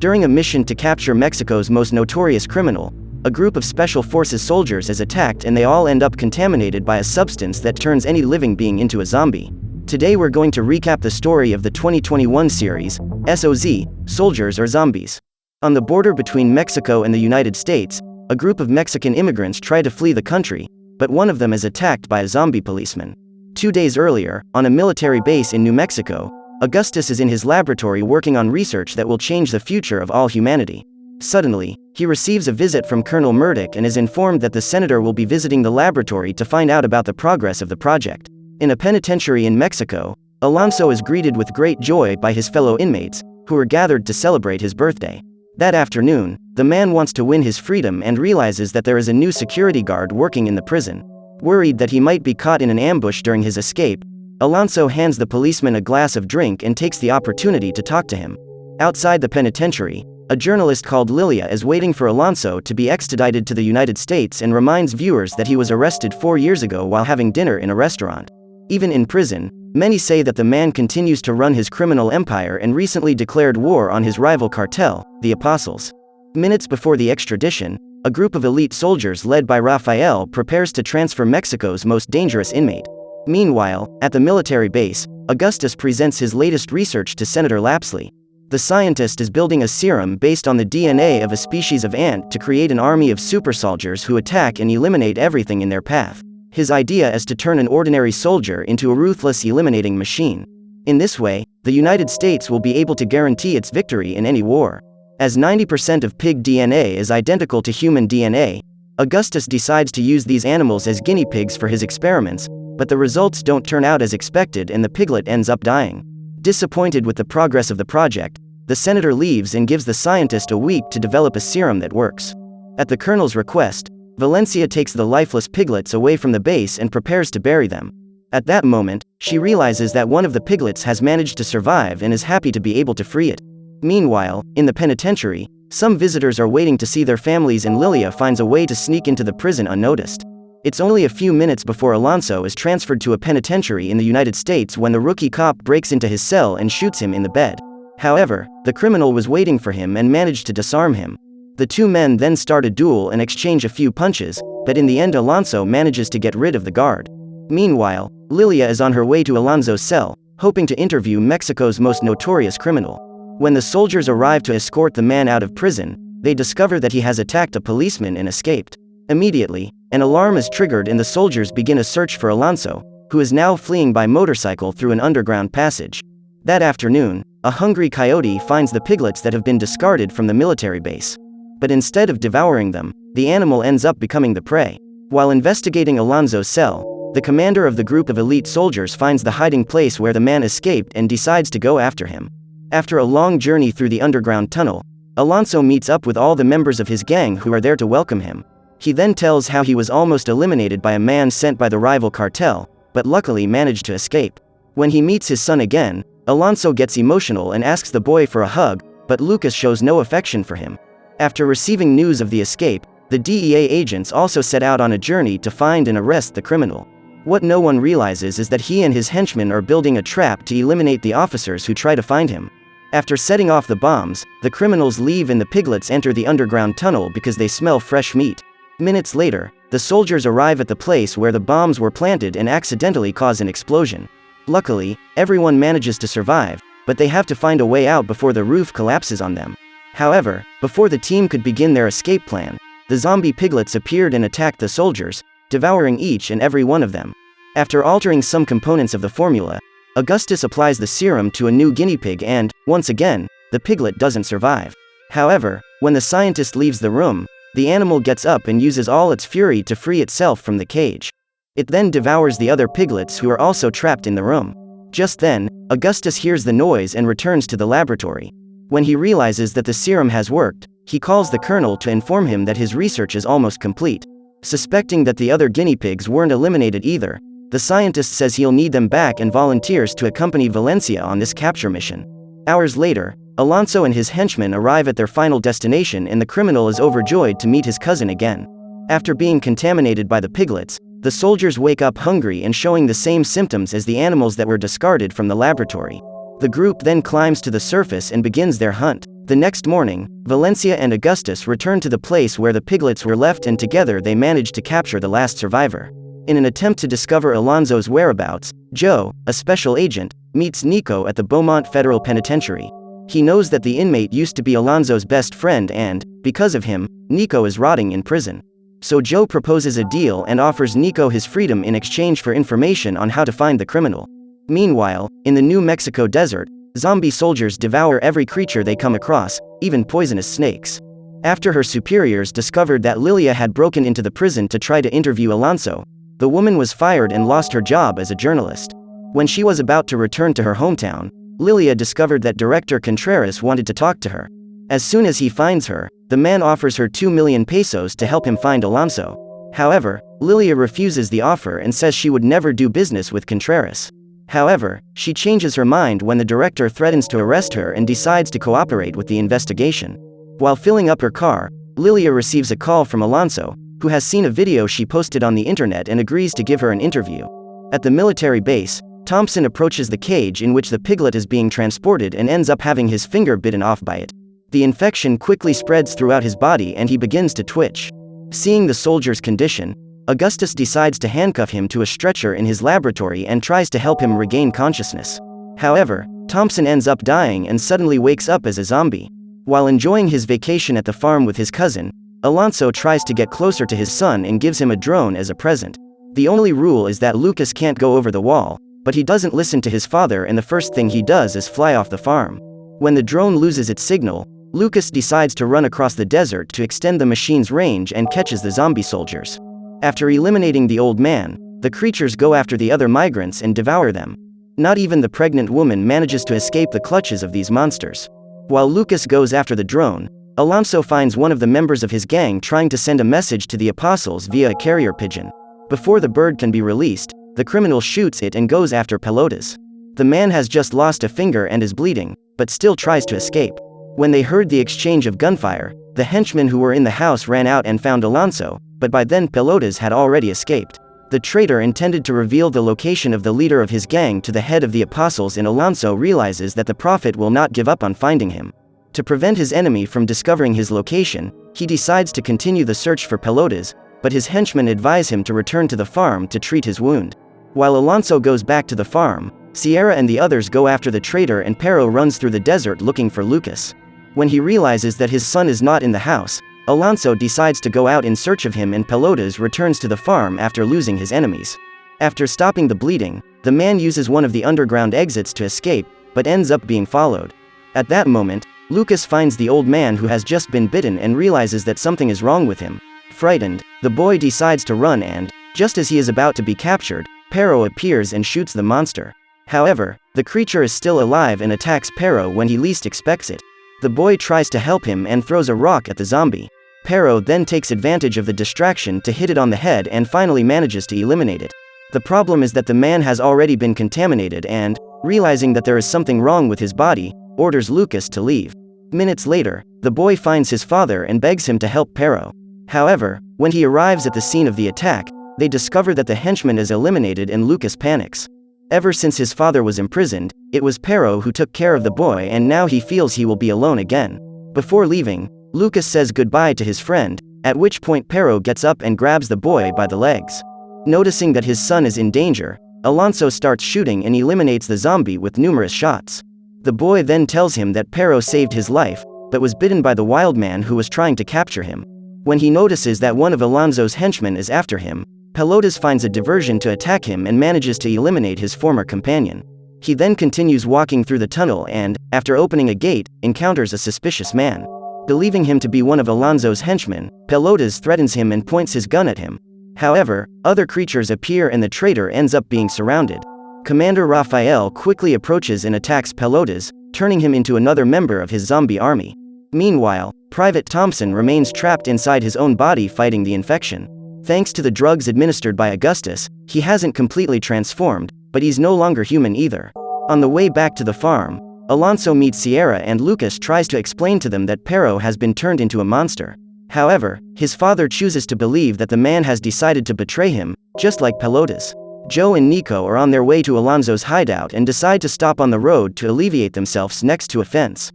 During a mission to capture Mexico's most notorious criminal, a group of Special Forces soldiers is attacked and they all end up contaminated by a substance that turns any living being into a zombie. Today we're going to recap the story of the 2021 series, SOZ, Soldiers or Zombies. On the border between Mexico and the United States, a group of Mexican immigrants try to flee the country, but one of them is attacked by a zombie policeman. 2 days earlier, on a military base in New Mexico, Augustus is in his laboratory working on research that will change the future of all humanity. Suddenly, he receives a visit from Colonel Murdoch and is informed that the senator will be visiting the laboratory to find out about the progress of the project. In a penitentiary in Mexico, Alonso is greeted with great joy by his fellow inmates, who are gathered to celebrate his birthday. That afternoon, the man wants to win his freedom and realizes that there is a new security guard working in the prison. Worried that he might be caught in an ambush during his escape, Alonso hands the policeman a glass of drink and takes the opportunity to talk to him. Outside the penitentiary, a journalist called Lilia is waiting for Alonso to be extradited to the United States and reminds viewers that he was arrested 4 years ago while having dinner in a restaurant. Even in prison, many say that the man continues to run his criminal empire and recently declared war on his rival cartel, the Apostles. Minutes before the extradition, a group of elite soldiers led by Rafael prepares to transfer Mexico's most dangerous inmate. Meanwhile, at the military base, Augustus presents his latest research to Senator Lapsley. The scientist is building a serum based on the DNA of a species of ant to create an army of super soldiers who attack and eliminate everything in their path. His idea is to turn an ordinary soldier into a ruthless eliminating machine. In this way, the United States will be able to guarantee its victory in any war. As 90% of pig DNA is identical to human DNA, Augustus decides to use these animals as guinea pigs for his experiments, but the results don't turn out as expected and the piglet ends up dying. Disappointed with the progress of the project, the senator leaves and gives the scientist a week to develop a serum that works. At the colonel's request, Valencia takes the lifeless piglets away from the base and prepares to bury them. At that moment, she realizes that one of the piglets has managed to survive and is happy to be able to free it. Meanwhile, in the penitentiary, some visitors are waiting to see their families and Lilia finds a way to sneak into the prison unnoticed. It's only a few minutes before Alonso is transferred to a penitentiary in the United States when the rookie cop breaks into his cell and shoots him in the bed. However, the criminal was waiting for him and managed to disarm him. The two men then start a duel and exchange a few punches, but in the end Alonso manages to get rid of the guard. Meanwhile, Lilia is on her way to Alonso's cell, hoping to interview Mexico's most notorious criminal. When the soldiers arrive to escort the man out of prison, they discover that he has attacked a policeman and escaped. Immediately, an alarm is triggered and the soldiers begin a search for Alonso, who is now fleeing by motorcycle through an underground passage. That afternoon, a hungry coyote finds the piglets that have been discarded from the military base. But instead of devouring them, the animal ends up becoming the prey. While investigating Alonso's cell, the commander of the group of elite soldiers finds the hiding place where the man escaped and decides to go after him. After a long journey through the underground tunnel, Alonso meets up with all the members of his gang who are there to welcome him. He then tells how he was almost eliminated by a man sent by the rival cartel, but luckily managed to escape. When he meets his son again, Alonso gets emotional and asks the boy for a hug, but Lucas shows no affection for him. After receiving news of the escape, the DEA agents also set out on a journey to find and arrest the criminal. What no one realizes is that he and his henchmen are building a trap to eliminate the officers who try to find him. After setting off the bombs, the criminals leave and the piglets enter the underground tunnel because they smell fresh meat. Minutes later, the soldiers arrive at the place where the bombs were planted and accidentally cause an explosion. Luckily, everyone manages to survive, but they have to find a way out before the roof collapses on them. However, before the team could begin their escape plan, the zombie piglets appeared and attacked the soldiers, devouring each and every one of them. After altering some components of the formula, Augustus applies the serum to a new guinea pig and, once again, the piglet doesn't survive. However, when the scientist leaves the room, the animal gets up and uses all its fury to free itself from the cage. It then devours the other piglets who are also trapped in the room. Just then, Augustus hears the noise and returns to the laboratory. When he realizes that the serum has worked, he calls the colonel to inform him that his research is almost complete. Suspecting that the other guinea pigs weren't eliminated either, the scientist says he'll need them back and volunteers to accompany Valencia on this capture mission. Hours later, Alonso and his henchmen arrive at their final destination and the criminal is overjoyed to meet his cousin again. After being contaminated by the piglets, the soldiers wake up hungry and showing the same symptoms as the animals that were discarded from the laboratory. The group then climbs to the surface and begins their hunt. The next morning, Valencia and Augustus return to the place where the piglets were left, and together they manage to capture the last survivor. In an attempt to discover Alonso's whereabouts, Joe, a special agent, meets Nico at the Beaumont Federal Penitentiary. He knows that the inmate used to be Alonso's best friend and, because of him, Nico is rotting in prison. So Joe proposes a deal and offers Nico his freedom in exchange for information on how to find the criminal. Meanwhile, in the New Mexico desert, zombie soldiers devour every creature they come across, even poisonous snakes. After her superiors discovered that Lilia had broken into the prison to try to interview Alonso, the woman was fired and lost her job as a journalist. When she was about to return to her hometown, Lilia discovered that Director Contreras wanted to talk to her. As soon as he finds her, the man offers her 2 million pesos to help him find Alonso. However, Lilia refuses the offer and says she would never do business with Contreras. However, she changes her mind when the director threatens to arrest her and decides to cooperate with the investigation. While filling up her car, Lilia receives a call from Alonso, who has seen a video she posted on the internet and agrees to give her an interview. At the military base, Thompson approaches the cage in which the piglet is being transported and ends up having his finger bitten off by it. The infection quickly spreads throughout his body and he begins to twitch. Seeing the soldier's condition, Augustus decides to handcuff him to a stretcher in his laboratory and tries to help him regain consciousness. However, Thompson ends up dying and suddenly wakes up as a zombie. While enjoying his vacation at the farm with his cousin, Alonso tries to get closer to his son and gives him a drone as a present. The only rule is that Lucas can't go over the wall, but he doesn't listen to his father and the first thing he does is fly off the farm. When the drone loses its signal, Lucas decides to run across the desert to extend the machine's range and catches the zombie soldiers. After eliminating the old man, the creatures go after the other migrants and devour them. Not even the pregnant woman manages to escape the clutches of these monsters. While Lucas goes after the drone, Alonso finds one of the members of his gang trying to send a message to the apostles via a carrier pigeon. Before the bird can be released, the criminal shoots it and goes after Pelotas. The man has just lost a finger and is bleeding, but still tries to escape. When they heard the exchange of gunfire, the henchmen who were in the house ran out and found Alonso, but by then Pelotas had already escaped. The traitor intended to reveal the location of the leader of his gang to the head of the apostles, and Alonso realizes that the prophet will not give up on finding him. To prevent his enemy from discovering his location, he decides to continue the search for Pelotas, but his henchmen advise him to return to the farm to treat his wound. While Alonso goes back to the farm, Sierra and the others go after the traitor and Pero runs through the desert looking for Lucas. When he realizes that his son is not in the house, Alonso decides to go out in search of him and Pelotas returns to the farm after losing his enemies. After stopping the bleeding, the man uses one of the underground exits to escape, but ends up being followed. At that moment, Lucas finds the old man who has just been bitten and realizes that something is wrong with him. Frightened, the boy decides to run and, just as he is about to be captured, Pero appears and shoots the monster. However, the creature is still alive and attacks Pero when he least expects it. The boy tries to help him and throws a rock at the zombie. Pero then takes advantage of the distraction to hit it on the head and finally manages to eliminate it. The problem is that the man has already been contaminated and, realizing that there is something wrong with his body, orders Lucas to leave. Minutes later, the boy finds his father and begs him to help Pero. However, when he arrives at the scene of the attack, they discover that the henchman is eliminated and Lucas panics. Ever since his father was imprisoned, it was Pero who took care of the boy and now he feels he will be alone again. Before leaving, Lucas says goodbye to his friend, at which point Pero gets up and grabs the boy by the legs. Noticing that his son is in danger, Alonso starts shooting and eliminates the zombie with numerous shots. The boy then tells him that Pero saved his life, but was bitten by the wild man who was trying to capture him. When he notices that one of Alonso's henchmen is after him, Pelotas finds a diversion to attack him and manages to eliminate his former companion. He then continues walking through the tunnel and, after opening a gate, encounters a suspicious man. Believing him to be one of Alonso's henchmen, Pelotas threatens him and points his gun at him. However, other creatures appear and the traitor ends up being surrounded. Commander Rafael quickly approaches and attacks Pelotas, turning him into another member of his zombie army. Meanwhile, Private Thompson remains trapped inside his own body fighting the infection. Thanks to the drugs administered by Augustus, he hasn't completely transformed, but he's no longer human either. On the way back to the farm, Alonso meets Sierra and Lucas tries to explain to them that Pero has been turned into a monster. However, his father chooses to believe that the man has decided to betray him, just like Pelotas. Joe and Nico are on their way to Alonso's hideout and decide to stop on the road to alleviate themselves next to a fence.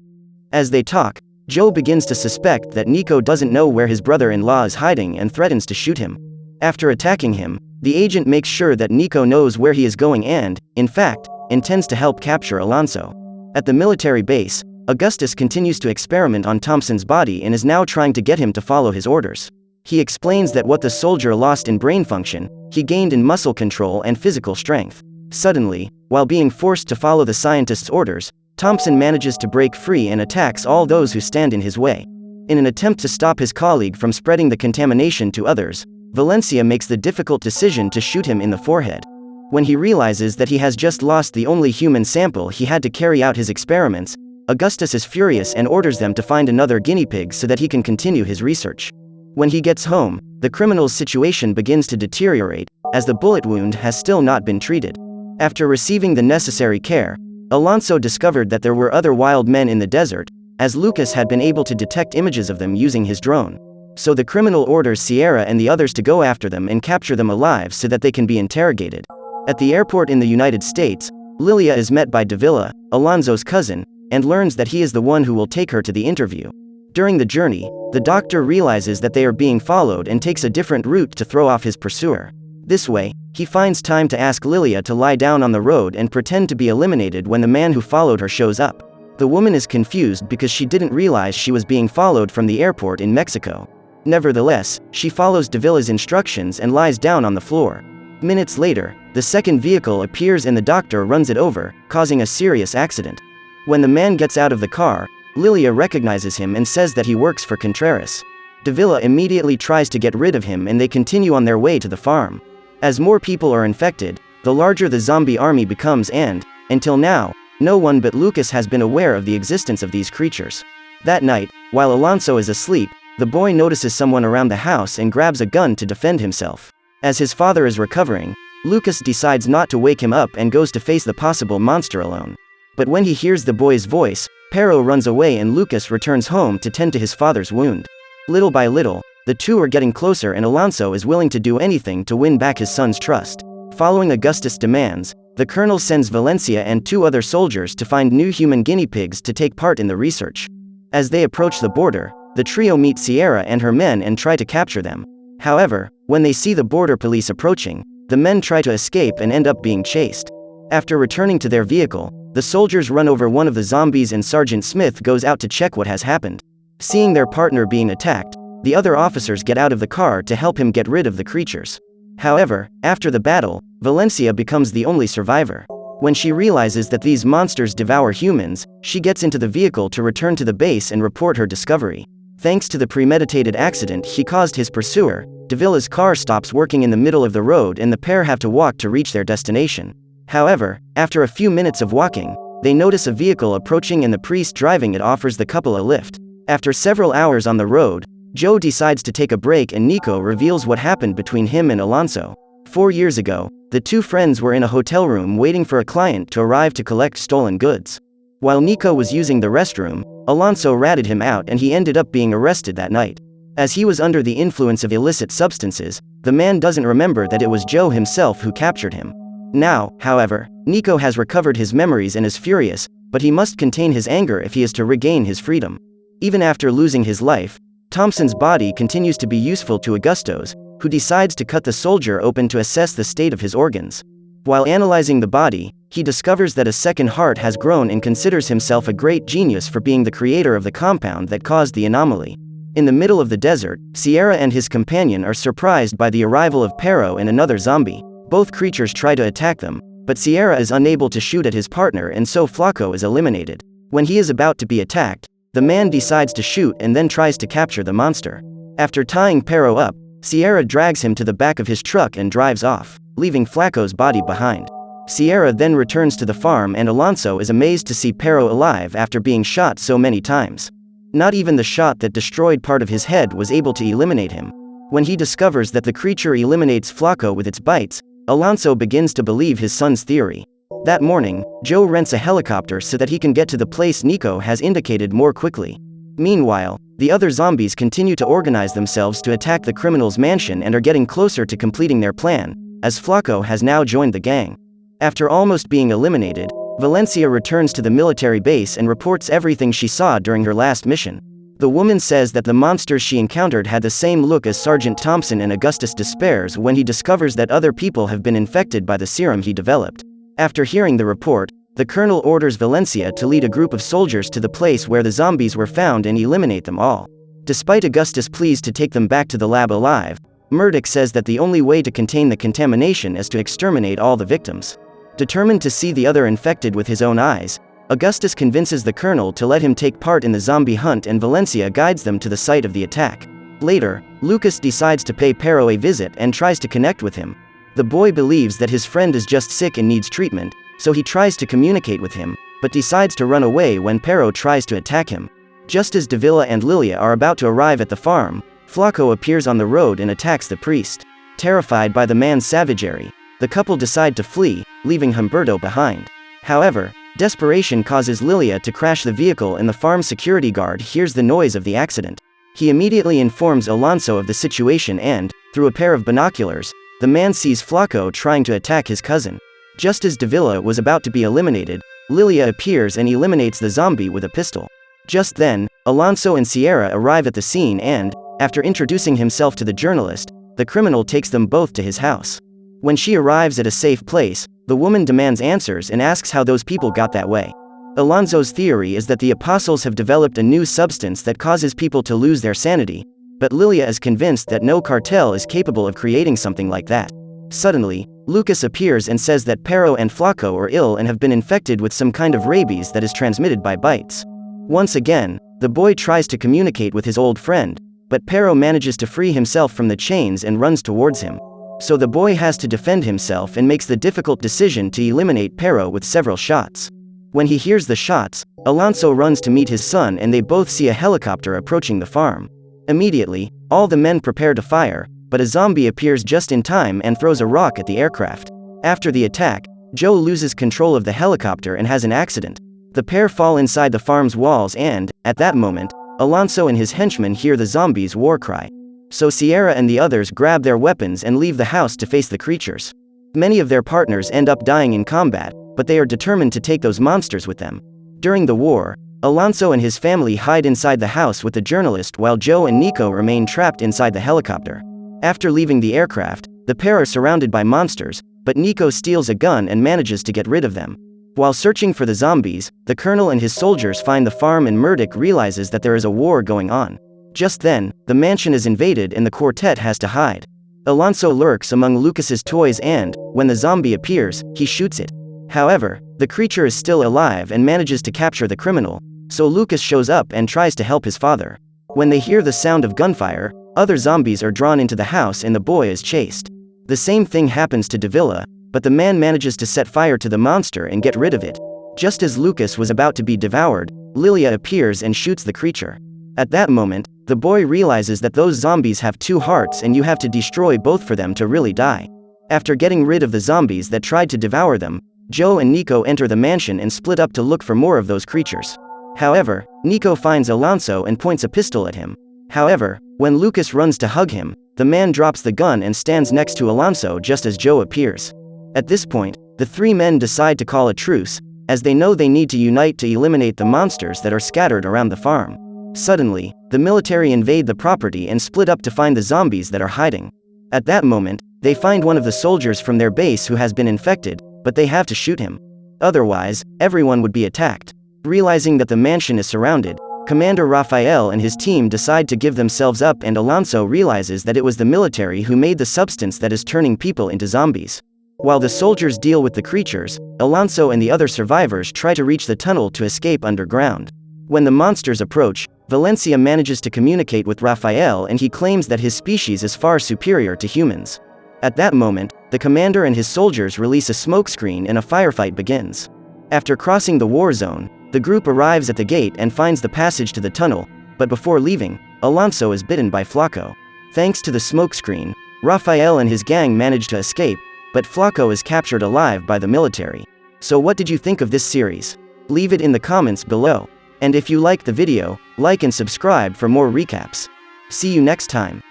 As they talk, Joe begins to suspect that Nico doesn't know where his brother-in-law is hiding and threatens to shoot him. After attacking him, the agent makes sure that Nico knows where he is going and, in fact, intends to help capture Alonso. At the military base, Augustus continues to experiment on Thompson's body and is now trying to get him to follow his orders. He explains that what the soldier lost in brain function, he gained in muscle control and physical strength. Suddenly, while being forced to follow the scientist's orders, Thompson manages to break free and attacks all those who stand in his way. In an attempt to stop his colleague from spreading the contamination to others, Valencia makes the difficult decision to shoot him in the forehead. When he realizes that he has just lost the only human sample he had to carry out his experiments, Augustus is furious and orders them to find another guinea pig so that he can continue his research. When he gets home, the criminal's situation begins to deteriorate, as the bullet wound has still not been treated. After receiving the necessary care, Alonso discovered that there were other wild men in the desert, as Lucas had been able to detect images of them using his drone. So the criminal orders Sierra and the others to go after them and capture them alive so that they can be interrogated. At the airport in the United States, Lilia is met by Davila, Alonso's cousin, and learns that he is the one who will take her to the interview. During the journey, the doctor realizes that they are being followed and takes a different route to throw off his pursuer. This way, he finds time to ask Lilia to lie down on the road and pretend to be eliminated when the man who followed her shows up. The woman is confused because she didn't realize she was being followed from the airport in Mexico. Nevertheless, she follows Davila's instructions and lies down on the floor. Minutes later, the second vehicle appears and the doctor runs it over, causing a serious accident. When the man gets out of the car, Lilia recognizes him and says that he works for Contreras. Davila immediately tries to get rid of him and they continue on their way to the farm. As more people are infected, the larger the zombie army becomes and, until now, no one but Lucas has been aware of the existence of these creatures. That night, while Alonso is asleep, the boy notices someone around the house and grabs a gun to defend himself. As his father is recovering, Lucas decides not to wake him up and goes to face the possible monster alone. But when he hears the boy's voice, Pero runs away and Lucas returns home to tend to his father's wound. Little by little, the two are getting closer and Alonso is willing to do anything to win back his son's trust. Following Augustus' demands, the colonel sends Valencia and 2 other soldiers to find new human guinea pigs to take part in the research. As they approach the border, the trio meet Sierra and her men and try to capture them. However, when they see the border police approaching, the men try to escape and end up being chased. After returning to their vehicle, the soldiers run over one of the zombies and Sergeant Smith goes out to check what has happened. Seeing their partner being attacked, the other officers get out of the car to help him get rid of the creatures. However, after the battle, Valencia becomes the only survivor. When she realizes that these monsters devour humans, she gets into the vehicle to return to the base and report her discovery. Thanks to the premeditated accident he caused his pursuer, Davila's car stops working in the middle of the road and the pair have to walk to reach their destination. However, after a few minutes of walking, they notice a vehicle approaching and the priest driving it offers the couple a lift. After several hours on the road, Joe decides to take a break and Nico reveals what happened between him and Alonso. 4 years ago, the two friends were in a hotel room waiting for a client to arrive to collect stolen goods. While Nico was using the restroom, Alonso ratted him out and he ended up being arrested that night. As he was under the influence of illicit substances, the man doesn't remember that it was Joe himself who captured him. Now, however, Nico has recovered his memories and is furious, but he must contain his anger if he is to regain his freedom. Even after losing his life, Thompson's body continues to be useful to Augustus, who decides to cut the soldier open to assess the state of his organs. While analyzing the body, he discovers that a second heart has grown and considers himself a great genius for being the creator of the compound that caused the anomaly. In the middle of the desert, Sierra and his companion are surprised by the arrival of Pero and another zombie. Both creatures try to attack them, but Sierra is unable to shoot at his partner and so Flaco is eliminated. When he is about to be attacked, the man decides to shoot and then tries to capture the monster. After tying Pero up, Sierra drags him to the back of his truck and drives off, leaving Flaco's body behind. Sierra then returns to the farm and Alonso is amazed to see Pero alive after being shot so many times. Not even the shot that destroyed part of his head was able to eliminate him. When he discovers that the creature eliminates Flaco with its bites, Alonso begins to believe his son's theory. That morning, Joe rents a helicopter so that he can get to the place Nico has indicated more quickly. Meanwhile, the other zombies continue to organize themselves to attack the criminal's mansion and are getting closer to completing their plan, as Flaco has now joined the gang. After almost being eliminated, Valencia returns to the military base and reports everything she saw during her last mission. The woman says that the monsters she encountered had the same look as Sergeant Thompson, and Augustus despairs when he discovers that other people have been infected by the serum he developed. After hearing the report, the colonel orders Valencia to lead a group of soldiers to the place where the zombies were found and eliminate them all. Despite Augustus' pleas to take them back to the lab alive, Murdoch says that the only way to contain the contamination is to exterminate all the victims. Determined to see the other infected with his own eyes, Augustus convinces the colonel to let him take part in the zombie hunt, and Valencia guides them to the site of the attack. Later, Lucas decides to pay Pero a visit and tries to connect with him. The boy believes that his friend is just sick and needs treatment, so he tries to communicate with him, but decides to run away when Pero tries to attack him. Just as Davila and Lilia are about to arrive at the farm, Flaco appears on the road and attacks the priest. Terrified by the man's savagery, the couple decide to flee, leaving Humberto behind. However, desperation causes Lilia to crash the vehicle, and the farm security guard hears the noise of the accident. He immediately informs Alonso of the situation and, through a pair of binoculars, the man sees Flaco trying to attack his cousin. Just as Davila was about to be eliminated, Lilia appears and eliminates the zombie with a pistol. Just then, Alonso and Sierra arrive at the scene and, after introducing himself to the journalist, the criminal takes them both to his house. When she arrives at a safe place, the woman demands answers and asks how those people got that way. Alonso's theory is that the apostles have developed a new substance that causes people to lose their sanity, but Lilia is convinced that no cartel is capable of creating something like that. Suddenly, Lucas appears and says that Pero and Flaco are ill and have been infected with some kind of rabies that is transmitted by bites. Once again, the boy tries to communicate with his old friend, but Pero manages to free himself from the chains and runs towards him. So the boy has to defend himself and makes the difficult decision to eliminate Pero with several shots. When he hears the shots, Alonso runs to meet his son, and they both see a helicopter approaching the farm. Immediately, all the men prepare to fire, but a zombie appears just in time and throws a rock at the aircraft. After the attack, Joe loses control of the helicopter and has an accident. The pair fall inside the farm's walls and, at that moment, Alonso and his henchmen hear the zombies' war cry. So Sierra and the others grab their weapons and leave the house to face the creatures. Many of their partners end up dying in combat, but they are determined to take those monsters with them. During the war, Alonso and his family hide inside the house with the journalist, while Joe and Nico remain trapped inside the helicopter. After leaving the aircraft, the pair are surrounded by monsters, but Nico steals a gun and manages to get rid of them. While searching for the zombies, the colonel and his soldiers find the farm, and Murdoch realizes that there is a war going on. Just then, the mansion is invaded and the quartet has to hide. Alonso lurks among Lucas's toys and, when the zombie appears, he shoots it. However, the creature is still alive and manages to capture the criminal, so Lucas shows up and tries to help his father. When they hear the sound of gunfire, other zombies are drawn into the house and the boy is chased. The same thing happens to Davila, but the man manages to set fire to the monster and get rid of it. Just as Lucas was about to be devoured, Lilia appears and shoots the creature. At that moment, the boy realizes that those zombies have two hearts and you have to destroy both for them to really die. After getting rid of the zombies that tried to devour them, Joe and Nico enter the mansion and split up to look for more of those creatures. However, Nico finds Alonso and points a pistol at him. However, when Lucas runs to hug him, the man drops the gun and stands next to Alonso just as Joe appears. At this point, the three men decide to call a truce, as they know they need to unite to eliminate the monsters that are scattered around the farm. Suddenly, the military invade the property and split up to find the zombies that are hiding. At that moment, they find one of the soldiers from their base who has been infected, but they have to shoot him. Otherwise, everyone would be attacked. Realizing that the mansion is surrounded, Commander Rafael and his team decide to give themselves up, and Alonso realizes that it was the military who made the substance that is turning people into zombies. While the soldiers deal with the creatures, Alonso and the other survivors try to reach the tunnel to escape underground. When the monsters approach, Valencia manages to communicate with Rafael, and he claims that his species is far superior to humans. At that moment, the commander and his soldiers release a smokescreen and a firefight begins. After crossing the war zone, the group arrives at the gate and finds the passage to the tunnel, but before leaving, Alonso is bitten by Flaco. Thanks to the smokescreen, Rafael and his gang manage to escape, but Flaco is captured alive by the military. So what did you think of this series? Leave it in the comments below. And if you liked the video, like and subscribe for more recaps. See you next time.